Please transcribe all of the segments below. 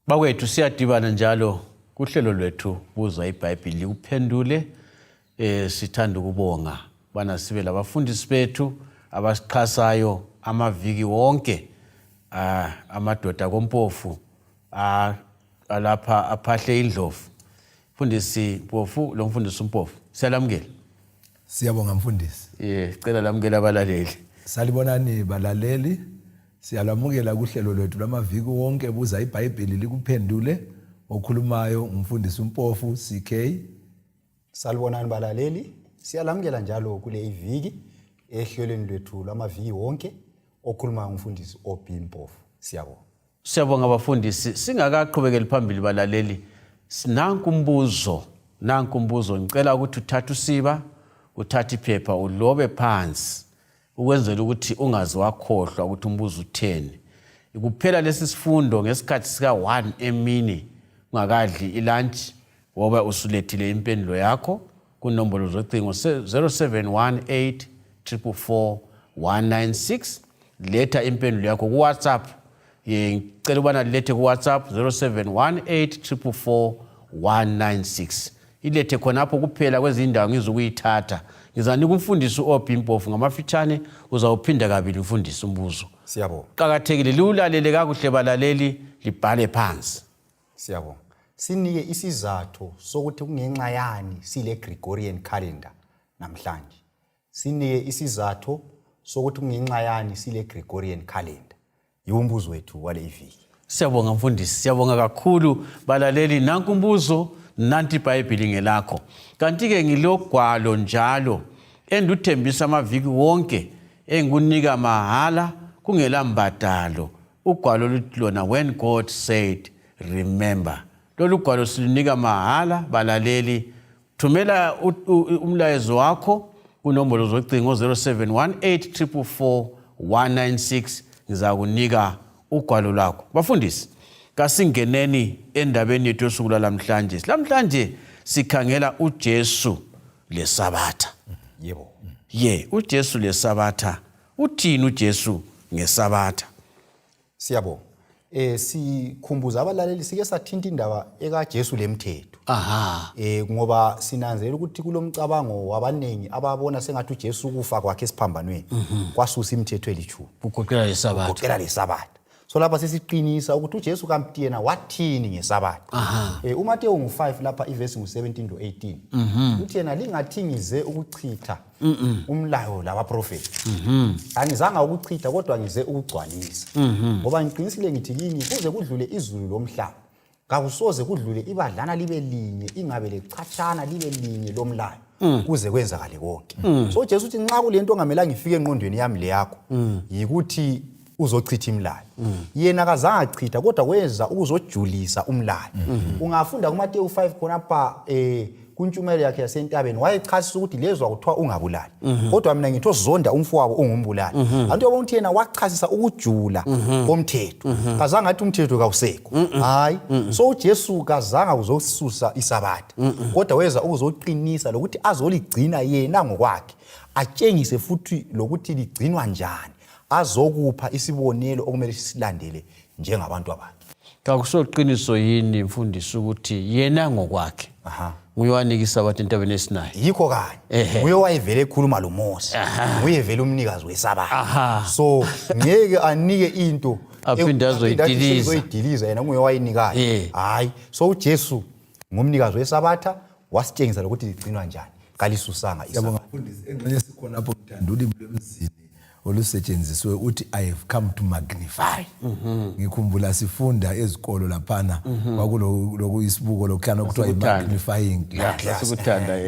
Bakwethu siyadibana njalo kuhlelo lwethu Buza Ibhayibhili likuphendule. Sithanda ukubonga bana sibe labafundisi bethu abasixhasayo amaviki wonke, amadoda kompofu alapha aphahle indlovu. Mfundisi Mpofu lo mfundisi Mpofu siyalamukela. Siyabonga mfundisi. Sicela lamukela abalaleli. Salibonani balaleli. Siyalamukela kuhlelo lwethu lamaviki wonke Buza Ibhayibhili likuphendule. Okhulumayo umfundisi Mpofu CK. Salibonani balaleli. Siyalamukela njalo kule iviki ehlelweni lwethu lamaviki wonke okhulumayo umfundisi OB Mpofu. Siyabonga. Siyabonga abafundisi. Singakaqhubekeli phambili balaleli, nanku umbuzo ngicela ukuthi uthathe usiba, uthathe iphepha ulobe phansi ukwenzela ukuthi ungazi wakhohlwa ukuthi umbuzo utheni. Kuphela lesi sifundo ngesikhathi sika 1 emini ungakadli ilunch ngoba usulethile impendulo yakho kunombolo zocingo 0718 444 196. Letha impendulo yakho ku WhatsApp. Ngicela ubana lethe ku WhatsApp 0718 444 196. Ilethe khonapho kuphela kwezindawo ngizokuyithatha. Ngizanika umfundisi OB Mpofu ngamafitshane uzawuphinda kabili umfundisi umbuzo. Siyabonga. Qakathekile liwulalele kakuhle balaleli, libhale phansi. Siyabonga. Sinike isizathu sokuthi kungenxa yani sile Gregorian calendar namhlanje. Sinike isizathu sokuthi kungenxa yani sile Gregorian calendar. Yiwumbuzo wethu wale iviki. Siyabonga mfundisi, siyabonga kakhulu balaleli. Nanku umbuzo, nanti iBhayibhili ngelakho. Kanti ke ngilogwalo njalo enduthembisa amaviki wonke engunika mahala kungela mbadalo. Ugwalo luthi lona when God said remember. Lolu gwalo silunika mahala balaleli. Thumela umlayezo wakho kunombolo zocingo 0718 444 196. Ngizakunika ugwalo lakho. Bafundisi, kasingeneni endabeni yethu yosuku lamhlanje. Lamhlanje sikhangela uJesu leSabatha. Yebo. uJesu leSabatha. Uthini uJesu ngeSabatha? Siyabonga. Sikhumbuza abalaleli sike sathinta indaba ekaJesu lemthetho. Ngoba sinanzela ukuthi kulomcabango wabanengi ababona sengathi uJesu ukufa kwakhe esiphambanweni kwasusa imithetho elithumi. Kugoqela leSabatha. So lapha sesiqinisa ukuthi uJesu kamti yena wathini ngeSabatha. uMateyu 5 lapha iverse 17 to 18. Uthi yena lingathingize ukuchitha umlayo labaprofeti. Angizanga ukuchitha kodwa ngize ukugcwalisa. Ngoba ngiqinisile ngithi kini kuze kudlule izulu lomhlaba. Kakusoze kudlule ibadlana libe linye ingabe lechatshana libe linye lomlayo kuze kwenzakale konke. So Jesu uthi nxa kulento ongamelanga ifike engqondweni yami le yakho yikuthi uzochitha imlayo. Yena kazange achitha kodwa weza ukuzojulisa umlayo. Ungafunda kuMateyu 5 khonapha kuntshumayelo yakhe yasentabeni wayechasisa ukuthi lezwa kuthiwa ungabulali. Kodwa mina ngithi ozonda umfowabo ungumbulali. Antu yabona ukuthi yena wachasisa ukujula komthetho. Kazange athi umthetho kawusekho. Hayi. So uJesu kazange uzosusa iSabatha. Kodwa weza ukuzoqinisa lokuthi azoligcina yena ngokwakhe. Atshengise futhi lokuthi ligcinwa njani. Azokupha isibonelo okumele sisilandele njengabantu abakhe. Kakusoqiniso yini mfundisi ukuthi yena ngokwakhe? Nguyowanika iSabatha entabeni esinayo. Yikho kanye. Nguye wayevele ekhuluma loMose. Nguye vele umnikazi weSabatha. So ngeke anike into aphinde azoyidiliza yena nguye wayinikayo. Hayi. So uJesu ngumnikazi weSabatha wasitshengisa ukuthi ligcinwa njani. Kalisusanga iSabatha. Mfundisi engxenye sikhona lapho ngithanda ulimi lwemzini olusetshenziswe uthi I have come to magnify. Ngikhumbula sifunda ezikolo laphana kwakulo isibuko lokhana okuthiwa i-magnifying glass. Sikuthanda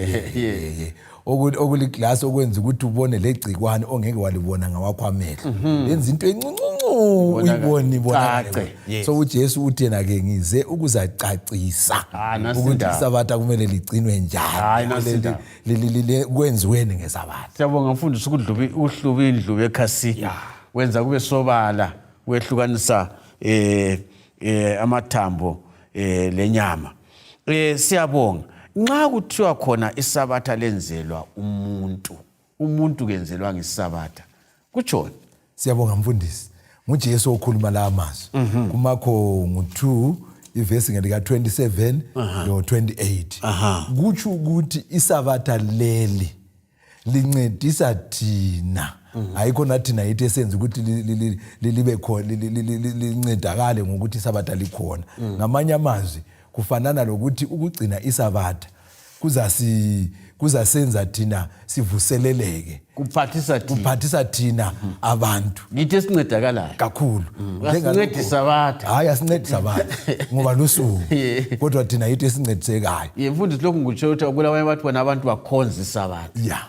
okuli glass okwenza ukuthi ubone legcikwane ongeke walibona ngawakho amehlo. Lenza into encuncuncu uyibona. So uJesu uthi yena ke ngize ukuzacacisa ukuthi iSabatha kumele ligcinwe njani. Kwenziweni ngeSabatha. Siyabonga mfundisi uhlubi indlu ekhasi. Wenza kube sobala wehlukanisa amathambo lenyama. Siyabonga. Nxa kuthiwa khona iSabatha lenzelwa umuntu kenzelwa ngeSabatha. Kutshoni? Siyabonga mfundisi. nguJesu okhuluma la amazwi kumakho ngo2 ivesi ngelika 27 no 28 kutsho ukuthi isabatha leli lincedisa thina ayikho nathina yithi esenza ukuthi libe khona lincedakale ngokuthi isabatha likhona ngamanye amazwi kufanana lokuthi ukugcina isabatha kuzasenza thina sivuseleleke kuphathisa thina abantu yithi esincedakalayo kakhulu asincedisa abantu hayi asincedisa abantu ngoba lusuku kodwa thina yithi esincedisekayo mfundisi lokhu ngikutsho ukuthi kulabanye abantu bona abantu bakhonza isabatha ya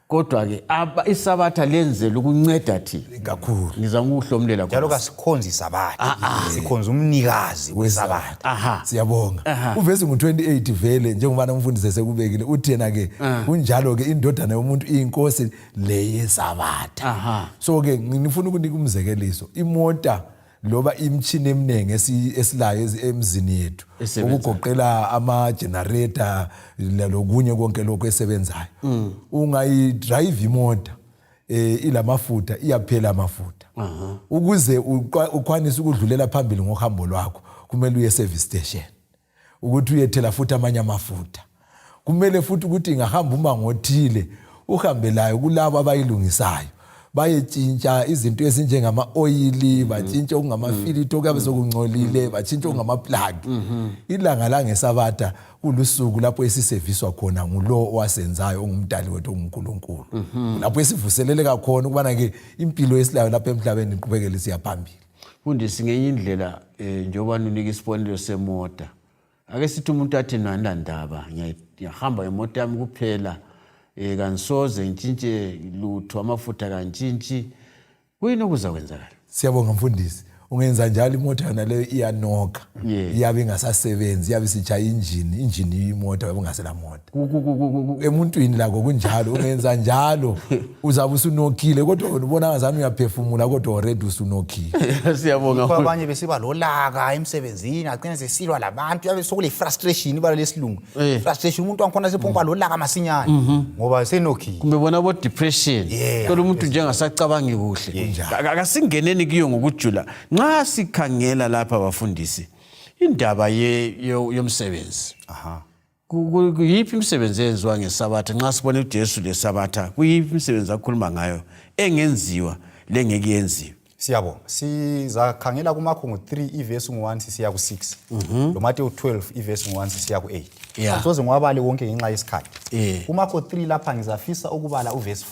kodwa ke isabatha lenzela ukunceda thina kakhulu ngizama ukuhlomlela njalo kasikhonza isabatha sikhonza umnikazi wesabatha siyabonga uvesi ngu28 vele njengoba umfundisi esekubekile uthi yena ke kunjalo ke indodana yomuntu iyinkosi leyesabatha so ke ngifuna ukunika umzekeliso imota loba imtshini eminenge esilayo emzini yethu ukugoqela ama generator lokunye konke lokho esebenzayo ungayidrive imoto ilamafutha iyaphela amafutha ukuze ukwanise ukudlulela phambili ngohambo lwakho kumele uye service station ukuthi uyethela futhi amanye amafutha kumele futhi ukuthi ingahamba umango othile uhambe layo kulabo abayilungisayo bayetshintsha izinto ezinjengama oil batshintsha okungamafilito okuyabe sokungcolile batshintsha okungamaplug ilanga la ngesabatha kulusuku lapho esiserviswa khona ngulo owasenzayo ongumdali wethu onguNkulunkulu lapho esivuseleleka khona ukubana ke impilo yesilayo lapha emhlabeni iqhubekele siyaphambili mfundisi ngenye indlela njengoba unika isibonelo semota ake sithi umuntu athi nandaba ngiyahamba ngemota yami kuphela kansoze ntshintshe lutho amafutha kantshintshi kuyini okuzakwenzakala siyabonga mfundisi ungenza njalo imoto yona leyo iyanoka iyabe ingasasebenzi iyabe sitshaya injini imoto yabe ungasela moto emuntwini lakho kunjalo ungenza njalo uzabe usunokile kodwa ubona ngazami uyaphefumula kodwa already usunokile siyabonga abanye besiba lolaka emsebenzini agcina sesilwa labantu yabe sokule frustration ibala lesilungu frustration umuntu wangikhona sephompa lolaka masinyane ngoba senokile kumbe bona bo depression kodwa umuntu njengasacabangi kuhle akasingeneni kiyo ngokujula nxa sikhangela lapha abafundisi indaba yomsebenzi kuyiphi imisebenzi eyenziwa ngesabatha nxa sibone uJesu lesabatha kuyiphi imisebenzi akhuluma ngayo engenziwa lengeke yenziwe siyabonga sizakhangela kuMakho 3 ivesi 1 sisiya ku6 lo Mateyu 12 ivesi 1 sisiya ku8 asoze ngwabale wonke ngenxa yesikhathi kuMakho 3 lapha ngizafisa ukubala uvesi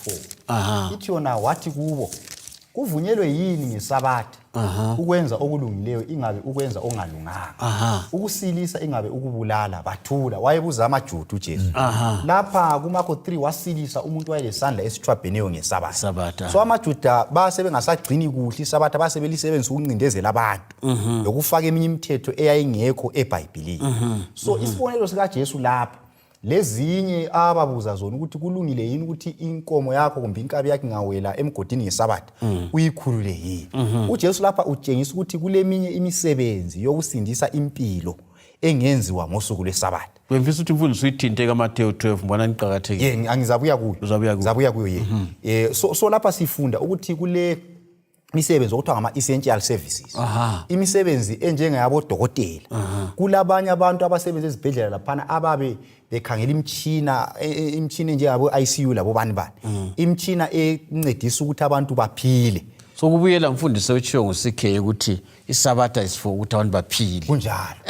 4 ithi yona wathi kubo kuvunyelwe yini ngesabatha ukwenza okulungileyo ingabe ukwenza ongalunganga ukusilisa ingabe ukubulala bathula wayebuza amaJuda uJesu lapha kuMakho 3 wasilisa umuntu wayelesandla esithwabheneyo ngesabatha so amaJuda base bengasagcini kuhle isabatha base belisebenzisa ukuncindezela abantu lokufaka eminye imithetho eyayingekho eBhayibhelini so isibonelo sika Jesu lapha lezinye ababuza zona ukuthi kulungile yini ukuthi inkomo yakho kumbe inkabi yakho ingawela emgodini ngesabatha uyikhulule yini uJesu lapha utshengisa ukuthi kuleminye imisebenzi yokusindisa impilo engenziwa ngosuku lwesabatha wemfisa ukuthi mfundisi uyithinte kaMateyu 12 mbona niqhakathekile angizabuya kuyo uzabuya kuyo so lapha sifunda ukuthi kule imisebenzi okuthiwa ngama-essential services imisebenzi enjengeyabo dokotela kulabanye abantu abasebenza ezibhedlela laphana ababe bekhangela imtshina enjengabo ICU labo bani imtshina encedisa ukuthi abantu baphile so kubuyela mfundisi utshiwo nguSikhe ukuthi isabatha is for ukuthi abantu baphile kunjalo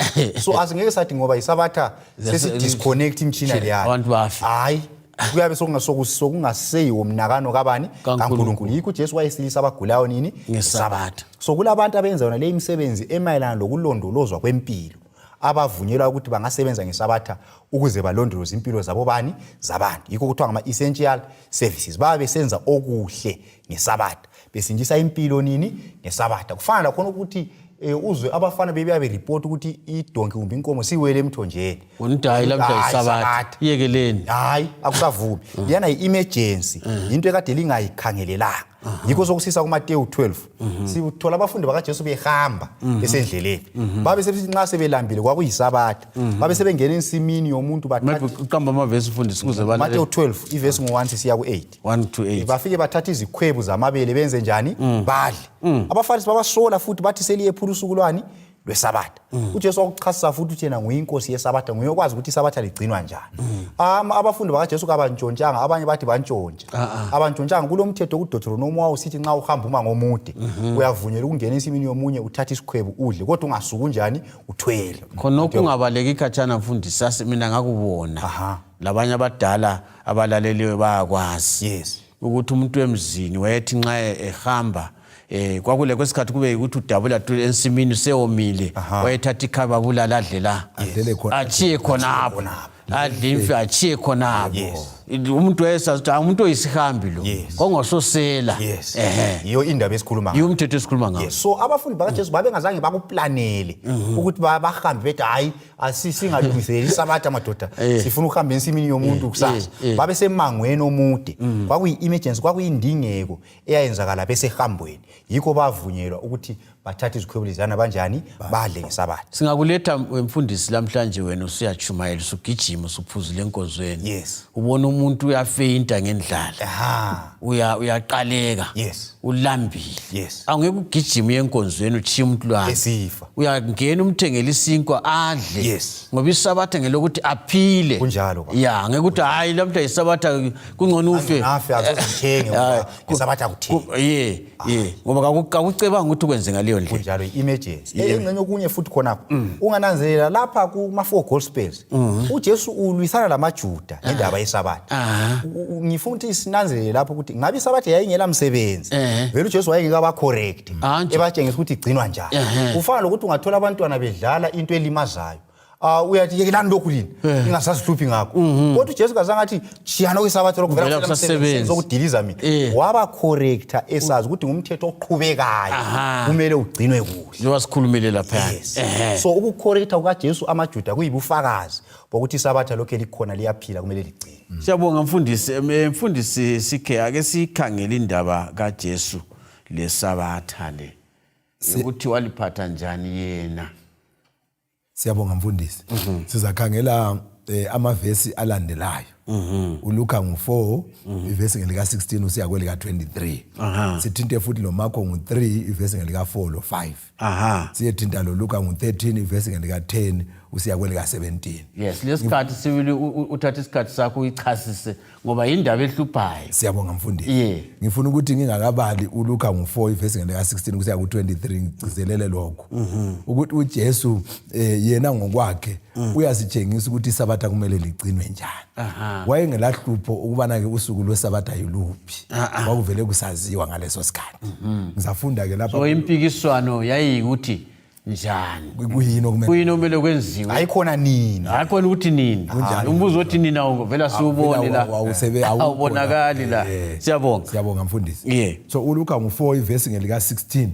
so asingeke sathi ngoba isabatha sesi-disconnect imtshina leyo abantu bafe hayi kuyabe sokungaseyiwo mnakano kabani kaNkulunkulu yikho uJesu wayesilisa abagulayo nini ngesabatha so kulabantu abenza yona le imisebenzi emayelana lokulondolozwa kwempilo abavunyelwa ukuthi bangasebenza ngesabatha ukuze balondoloze impilo zabo bani zabantu yikho kuthiwa ngama-essential services baba besenza okuhle ngesabatha besindisa impilo nini ngesabatha kufana lakhona ukuthi uzwe abafana bebuya bereport ukuthi idonki kumbe inkomo siwele emthonjeni undayi lamhla isabatha iyekeleni hayi akusavumi yana i-emergency into ekade lingayikhangelelanga yikho sokusisa kuMateyu 12 sithola abafundi bakaJesu behamba esendleleni babe sebethi nxa sebelambile kwakuyisabatha babe sebengena ensimini yomuntu bathatha uqamba amavesi mfundisi kuze bale Mateyu 12 ivesi ngo1 sisiya ku8 1 to 8 bafike bathatha izikhwebu zamabele benze njani badle abafarisi babasola futhi bathi seliyephula usuku lwani lwesabatha. uJesu wakuchasisa futhi uthi yena nguyinkosi yesabatha, nguyokwazi ukuthi isabatha ligcinwa njani. Abafundi bakaJesu kabantshontshanga, abanye bathi bantshontsha. Abantshontshanga kulomthetho kuDeuteronomy wawusithi nxa uhamba umango omude uyavunyelwa ukungena ensimini yomunye uthathe isikhwebu udle, kodwa ungasuki njani uthwele. Khonokho ungabaleki khatshana mfundisi, mina ngakubona. Labanye abadala abalaleliwe bayakwazi ukuthi umuntu emzini wayethi nxa ehamba kwakule kwesikhathi kube ukuthi udabula ensimini seyomile, wayethatha ikhaba bulala adle la, achiye khonapho, adle imfe achiye khonapho. Umuntu wayesazi umuntu oyisihambi lo ongososela. Iyo indaba esikhuluma ngayo, iyo umthetho esikhuluma ngayo. So abafundi bakaJesu babengazange bakuplanele ukuthi bahambe bethi hayi singalungiseli isabatha madoda, sifuna ukuhamba ensimini yomuntu kusasa. Babe semangweni omude, kwakuyi-emergency, kwakuyindingeko eyayenzakala besehambweni, yikho bavunyelwa ukuthi bathathe izikhwebulizana banjani badle ngesabatha. Singakuletha mfundisi lamhlanje wena usiyachumayela, usugijima, usuphuzile enkozweni, ubona umuntu uyafeinta ngendlala, uyaqaleka, ulambile, angeke ugijima yenkonzweni uchiya umuntu lwana esifa, uyangena umthengele isinkwa adle, ngoba isabatha ngelokuthi aphile. Kunjalo ya, ngeke ukuthi hayi lamhla isabatha kungcono ufe, nafe azozithenge ngoba isabatha kuthini. Ngoba kakucebanga ukuthi ukwenze ngaleyo ndlela. Kunjalo i-emergency. Engcenye okunye futhi khonapho ungananzelela lapha kuma-4 gospels uJesu ulwisana lamaJuda ngendaba yesabatha. Ngifuna ukuthi sinanzelele lapho ukuthi ngabe isabatha yayingela msebenzi, vele uJesu wayengeka correct ebatshengisa ukuthi igcinwa njani. Ufana lokuthi ungathola abantwana bedlala into elimazayo, uyathi yekelani lokhu lini ingasazihluphi ngakho, kodwa uJesu kazange athi chiyana kwisabatha lokho vele umsebenzi okudiliza mina. Waba corrector esazi ukuthi ngumthetho oqhubekayo kumele ugcinwe kuhle. Wasikhulumile lapha. So ukucorrector kukaJesu amaJuda kuyibufakazi bokuthi isabatha lokho elikhona liyaphila kumele ligcinwe. Siyabonga mfundisi sikhe ake sikhangela indaba kaJesu lesabatha le, ukuthi waliphatha njani yena. Siyabonga mfundisi. Sizakhangela amavesi alandelayo. uLuka ngu4 ivesi ngelika 16 usiya kwelika 23. Sithinte futhi lo Marko ngu3 ivesi ngelika 4 lo 5. Siyethinta lo Luka ngu13 ivesi ngelika 10 usiya kwelika 17. Yes, lesikhathi sibili uthatha isikhathi sakho uyichasise ngoba indaba ehluphayo. Siyabonga mfundisi. Ngifuna ukuthi ngingakabali uLuka ngu4 ivesi ngelika 16 kusiya ku23 ngicizelele lokho. Ukuthi uJesu yena ngokwakhe uyasitshengisa ukuthi isabatha kumele ligcinwe njani. Wayengelahlupho ukubana ke usuku lwesabatha yiluphi. Kwakuvele kusaziwa ngaleso sikhathi. Ngizafunda ke lapha. So impikiswano yayikuthi njani? Kuyini okumele kwenziwe? Ayikhona nini? Ayikhona ukuthi nini? Umbuzo othi nina vela siubone la. Awubonakali la. Siyabonga. Siyabonga mfundisi. So uLuka ngu4 ivesi ngelika 16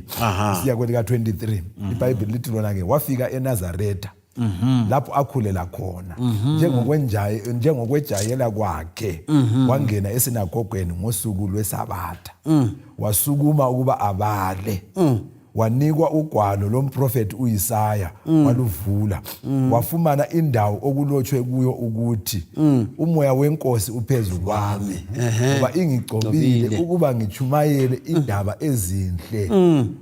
siya kwelika 23. iBhayibheli lithi lona ke wafika eNazaretha lapho akhulela khona njengokwejayela kwakhe wangena esinagogweni ngosuku lwesabatha wasukuma ukuba abale wanikwa ugwalo lomprofeti uIsaya waluvula wafumana indawo okulotshwe kuyo ukuthi umoya wenkosi uphezulu kwami ngoba ingigcobile ukuba ngichumayele indaba ezinhle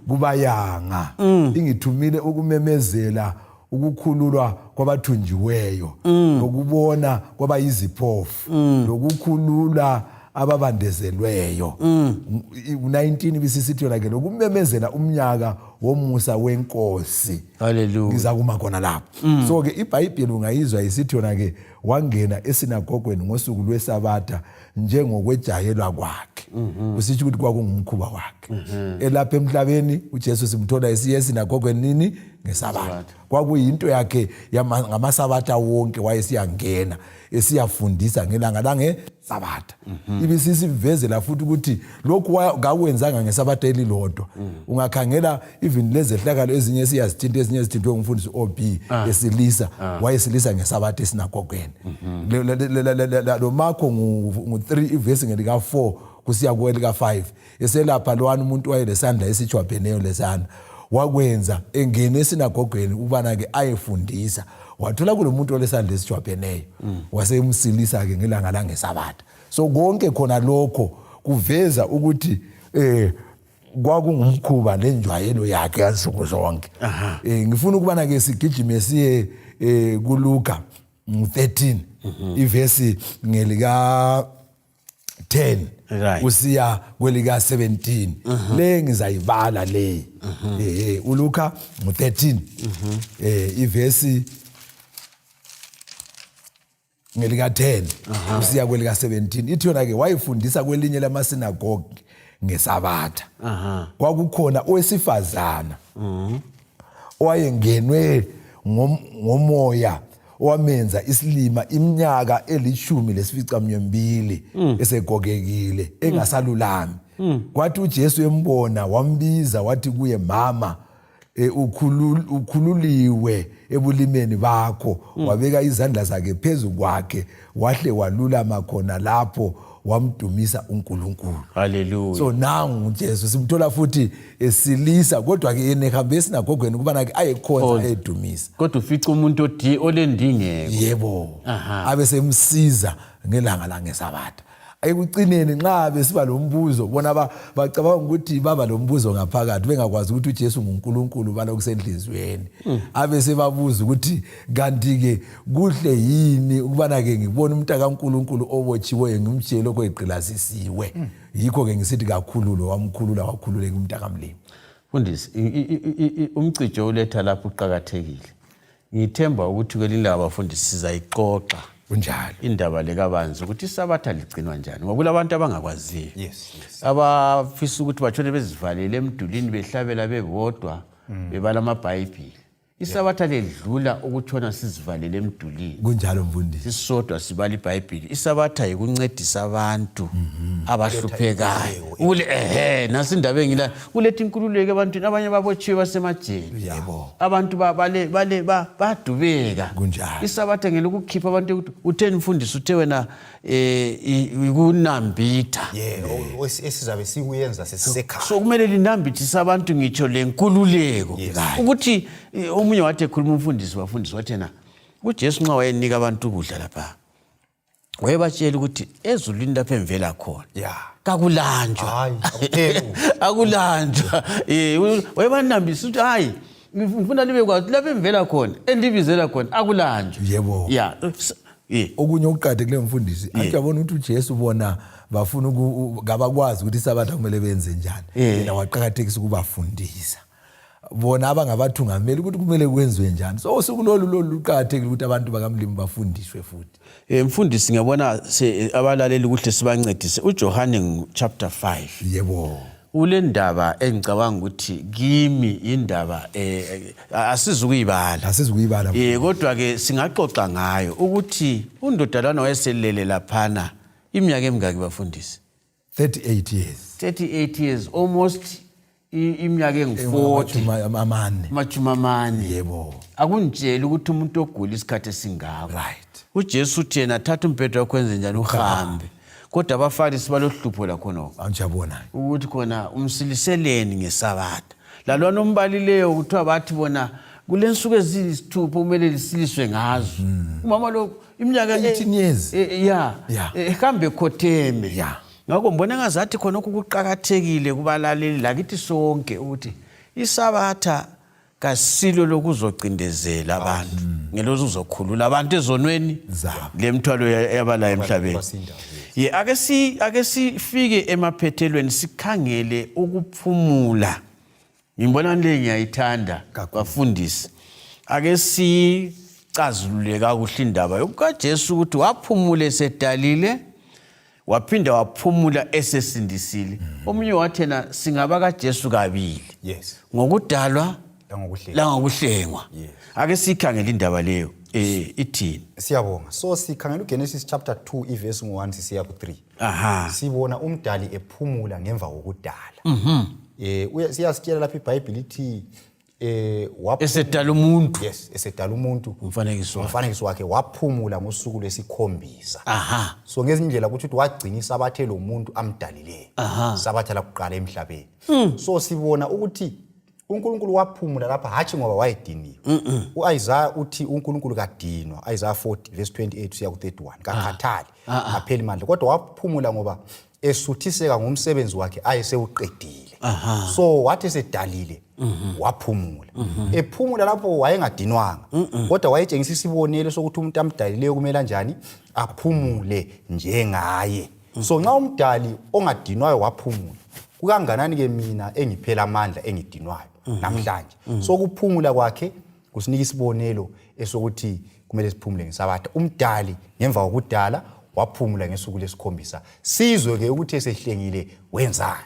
kubayanga ingithumile ukumemezela ukukhululwa kwabathunjiweyo lokubona kwabayiziphofu lokukhulula ababandezelweyo. 19 bisisithi yona ke lokumemezela umnyaka womusa wenkosi. Hallelujah. Ngizakuma khona lapho. So ke iBhayibheli ungayizwa isithi yona ke wangena esinagogweni ngosuku lwesabatha njengokwejayelwa kwakhe. Usithi ukuthi kwakungumkhuba wakhe. Elapha emhlabeni uJesu simthola esiye esinagogweni nini ngesabatha. Kwakuyinto yakhe ngamasabatha wonke wayesiyangena esiyafundisa ngelanga langesabatha. Ibisisivezela futhi ukuthi lokhu akakwenzanga ngesabatha elilodwa. Ungakhangela even lezehlakalo ezinye siyazithinta ezinye zithintwe ngumfundisi OB esilisa wayesilisa ngesabatha esinagogweni. Lo Marko ngu3 ivesi ngelika 4 kusiya kwelika 5 eselapha lwana umuntu wayelesandla esijwabheneyo lesana wakwenza engene esinagogweni ubana ke ayefundisa wathola kulomuntu olesandla esijwabheneyo waseyimsilisa ke ngelanga langesabatha. So konke khona lokho kuveza ukuthi kwakungumkhuba lenjwayelo yakhe yansuku zonke. Ngifuna ukubana ke sigijime siye kuLuka 13 ivesi ngelika 10 usiya kwelika 17 le ngizayibala le uLuka 13 ivesi ngelika 10 usiya kwelika 17 ithi yona ke wayifundisa kwelinye lamasinagogi ngeSabatha. Kwakukhona owesifazana owayengenwe ngomoya wamenza isilima iminyaka 12 esegogekile engasalulami. Kwathi uJesu embona wambiza wathi kuye, mama, ukhululiwe ebulimeni bakho. Wabeka izandla zakhe phezu kwakhe wahle walulama khona lapho wamdumisa uNkulunkulu. Hallelujah. So nangu uJesu simthola futhi esilisa kodwa ke enehambe esinagogweni kubana ke ayekhonza edumisa. Kodwa ufica umuntu olendingeko. Yebo. Abe semsiza ngelanga la ngeSabatha. Ekucineni nxa besiba lombuzo bona bacabanga ukuthi baba lombuzo ngaphakathi bengakwazi ukuthi uJesu nguNkulunkulu balokusenhlizweni. Abe sebabuza ukuthi kanti ke kuhle yini ukubana ke ngibona umntaka kaNkulunkulu obotshiweyo ngimtshelo kweqilazisiwe. Yikho ke ngisithi kakhululo wamkhulula wakhululeka umntaka Mlimi. Mfundisi, umcijo uletha lapho uqhakathekile. Ngithemba ukuthi kwelinye abafundisi sizayixoxa kunjalo indaba lekabanzi ukuthi iSabatha ligcinwa njani ngoba kulabantu abangakwaziyo. Yes. Abafisa ukuthi batshone bezivalele emdulini behlabela bebodwa bebala amaBhayibheli. iSabatha ledlula ukutshona sizivalele emdulini. Kunjalo mfundisi. Sisodwa sibala iBhayibheli. iSabatha ikuncedisa abantu abahluphekayo. Nasi indaba engila uletha inkululeko ebantwini abanye babotshiwe basemajele. Yebo. Abantu badubeka. Kunjalo. iSabatha ngeke ukukhipha abantu ukuthi utheni mfundisi uthe wena ikunambitha. Esizabe sikuyenza sesisekhaya. So kumele linambithise abantu ngitsho lenkululeko ukuthi omunye wathi ekhuluma umfundisi wathena uJesu nxa wayenika abantu ukudla lapha wayebatshela ukuthi ezulwini lapha emvela khona kakulanjwa akulanjwa wayebanambisa ukuthi hayi ngifuna libe kwazi lapha emvela khona endibizela khona akulanjwa. Yebo. Okunye okuqade kule mfundisi athi yabona ukuthi uJesu bona bafuna ngabakwazi ukuthi iSabatha kumele benze njani. Yena waqhakathekisa ukubafundisa bona abangabathungameli ukuthi kumele kwenziwe njani. So usukulolu luqhakathekile ukuthi abantu bakaMlimi bafundiswe futhi. Mfundisi ngiyabona abalaleli kuhle sibancedise uJohane chapter 5. Yebo. Ule ndaba engicabanga ukuthi kimi indaba asizukuyibala. Kodwa ke singaxoxa ngayo ukuthi undodalana wayeselele laphana iminyaka emingaki bafundisi? 38 years. 38 years, almost iminyaka engu-40. Machumamane. Yebo. Akunjeli ukuthi umuntu ogula isikhathi esingako. Right. uJesu uthi yena thatha umbhede wakho wenze njani uhambe. Kodwa abafarisi balohlupho lakhona. Anjabona. Ukuthi khona umsiliseleni ngeSabatha. Lalwana umbalileyo kuthiwa bathi bona kulensuku eziyisithupha kumele lisiliswe ngazo. Umama lo iminyaka 18 years. Ehambe khotheme. Ngakho mbona ngazathi khona ukuqhakathekile kubalaleli lakithi sonke ukuthi iSabatha kasilo lokuzocindezela abantu ngelozo uzokhulula abantu ezonweni lemthwalo yabala emhlabeni. Ake sifike emaphethelweni sikhangele ukuphumula. Ngimbona le ngiyayithanda bafundisi. Ake sicazulule kakuhle indaba yokukaJesu ukuthi waphumula esedalile waphinda waphumula esesindisile. Omunye wathena singaba kaJesu kabili. Ngokudalwa langokuhlengwa. Ake sikhangele indaba leyo ithini. Siyabonga. So sikhangela uGenesis chapter 2 iverse 1 sisiya ku3. Sibona umdali ephumula ngemva kokudala. Siyasitshela lapha iBhayibheli lithi esedala umuntu. Esedala umuntu umfanekiso wakhe waphumula ngosuku lwesikhombisa. So ngezindlela ukuthi wagcina iSabatha lo muntu amdalileyo. iSabatha lakuqala emhlabeni. So sibona ukuthi uNkulunkulu waphumula lapha hathi ngoba wayediniwe. uIsaiah uthi uNkulunkulu kadinwa. Isaiah 40 verse 28 siya ku31 kakhathali apheli manje kodwa waphumula ngoba esuthiseka ngomsebenzi wakhe ayesewuqedile. So wathi esedalile waphumula. Ephumula lapho wayengadinwanga kodwa wayetshengisa isibonelo sokuthi umuntu amdalileyo kumele kanjani aphumule njengaye. So nxa umdali ongadinwayo waphumula, kukanganani ke mina engiphela amandla engidinwayo namhlanje. So kuphumula kwakhe kusinika isibonelo esokuthi kumele siphumule ngeSabatha. Umdali ngemva kokudala waphumula ngesuku lesikhombisa. Sizwe ke ukuthi esehlengile wenzani.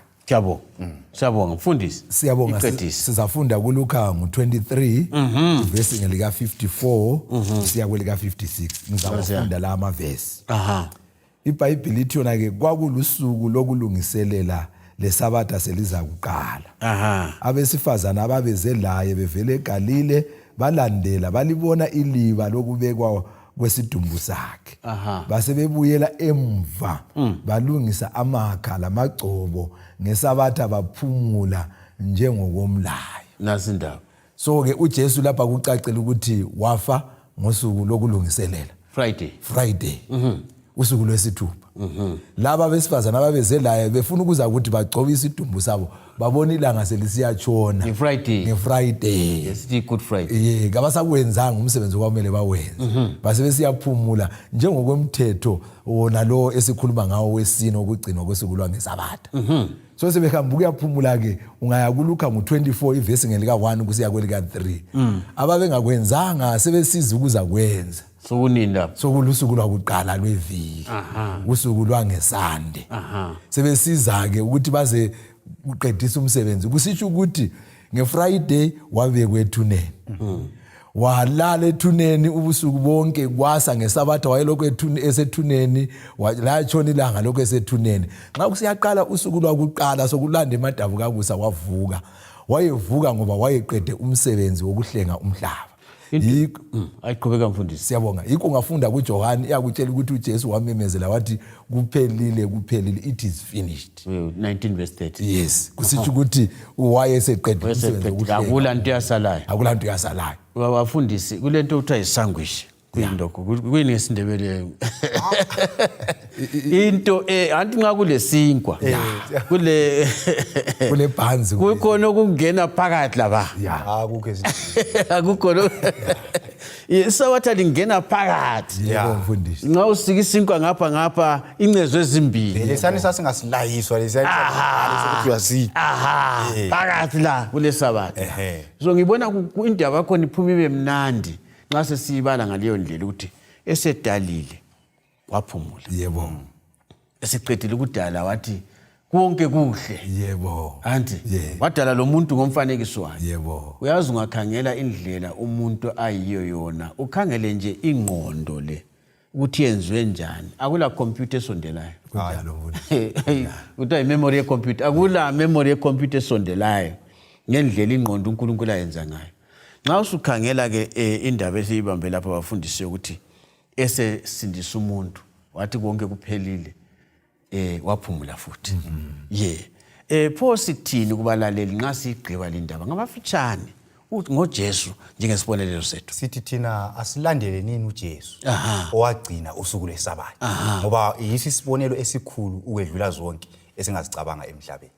Siyabonga mfundisi. Siyabonga. Sizafunda kuLuka ngo23 verse ngelika 54 siya kwelika 56. Ngizafunda la amavesi. IBhayibheli lithi yona ke kwakulusuku lokulungiselela leSabatha seliza kuqala. Abesifazana ababeze laye bevele eGalile balandela balibona iliba lokubekwa kwesidumbu sakhe. Basebebuyela emva balungisa amakha lamagcobo ngeSabatha baphumula njengokomlayo. Nasindaba. So ke uJesu lapha kucacela ukuthi wafa ngosuku lokulungiselela. Friday. Usuku lwesithupha. Laba besifazana ababeze laye befuna ukuza ukuthi bagcobe isidumbu sabo babona ilanga selisiyatshona ngeFriday. Yes, Good Friday. Kabasakwenzanga umsebenzi okwamele bawenze. Base besiyaphumula njengokwemthetho wona lo esikhuluma ngawo wesine ukugcinwa kwesuku lwangeSabatha. So sebehamba ukuyaphumula ke ungaya kuLuka ngo24 ivesi ngelika 1 kusiya kwelika 3. Ababengakwenzanga sebesiza ukuza kwenza. Sokulusuku lwakuqala lweviki. Usuku lwangeSande. Sebesiza ke ukuthi baze uqedisa umsebenzi. Kusitsho ukuthi ngeFriday wabekwe ethuneni. Walala ethuneni ubusuku bonke kwasa ngeSabatha wayelokho esethuneni latshona ilanga lokho esethuneni. Nxa kusiyaqala usuku lwakuqala sokulanda emadabu kabusa wavuka. Wayevuka ngoba wayeqede umsebenzi wokuhlenga umhlaba. Ayiqhubeka mfundisi. Siyabonga. Yikho ngafunda kuJohane iyakutshela ukuthi uJesu wamemezela wathi kuphelile it is finished. 19 verse 30. Yes. Kusitsho ukuthi wayeseqede umsebenzi wokuhlenga. Akulanto yasalayo. Akulanto yasalayo. Bafundisi kulento uthiwa isangwishi. Kuyindoko kuyini ngesindebele into anti nxa kulesinkwa kule bhanzi kukhona ukungena phakathi laba akukho akukho iSabatha lingena phakathi mfundisi nxa usika isinkwa ngapha incezo ezimbili lesani sasingasilahizwa lesiyaqala sokuthi phakathi la kule Sabatha. So ngibona indaba yakho iphuma ibe mnandi nxa sesibala ngaleyo ndlela ukuthi esedalile waphumula. Yebo. Esiqedile ukudala wathi konke kuhle. Yebo. Anti wadala lo muntu ngomfanekiso wakhe. Yebo. Uyazi ungakhangela indlela umuntu ayiyo yona ukhangele nje ingqondo le ukuthi yenziwe njani. Akula computer esondelayo. Kunjalo mfuni. Utha memory ye computer. Akula memory ye computer esondelayo ngendlela ingqondo uNkulunkulu ayenza ngayo. Nxa usukhangela ke indaba esiyibambe lapha abafundisi ukuthi esesindisa umuntu wathi konke kuphelile waphumula futhi. Pho sithini kubalaleli nxa sigqiba le ndaba ngamafitshane ngoJesu njengesibonelelo sethu. Sithi thina asilandele nini uJesu owagcina usuku leSabatha ngoba yisi isibonelo esikhulu ukwedlula zonke esingazicabanga emhlabeni.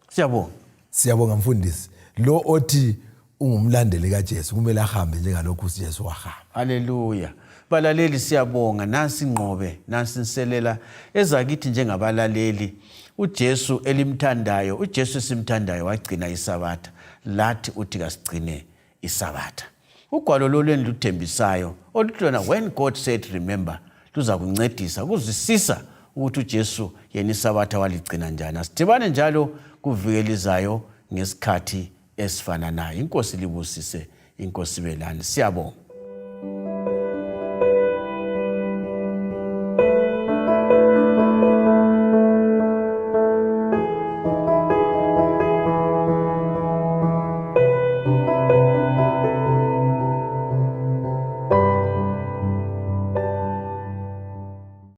Siyabonga mfundisi. Lo othi ungumlandeli kaJesu kumele ahambe njengalokho uJesu wahamba. Haleluya. Balaleli siyabonga nansi ingqobe nansi inselela ezakithi njengabalaleli. uJesu elimthandayo, uJesu simthandayo wagcina iSabatha, lathi uthi kasigcine iSabatha. Ugwalo lolweni luthembisayo oluthona when God said remember luza kuncedisa kuzwisisa ukuthi uJesu yena iSabatha waligcina njani. Asithibane njalo kuvikelizayo ngesikhathi esifananayo. Inkosi libusise, inkosi belani. Siyabonga.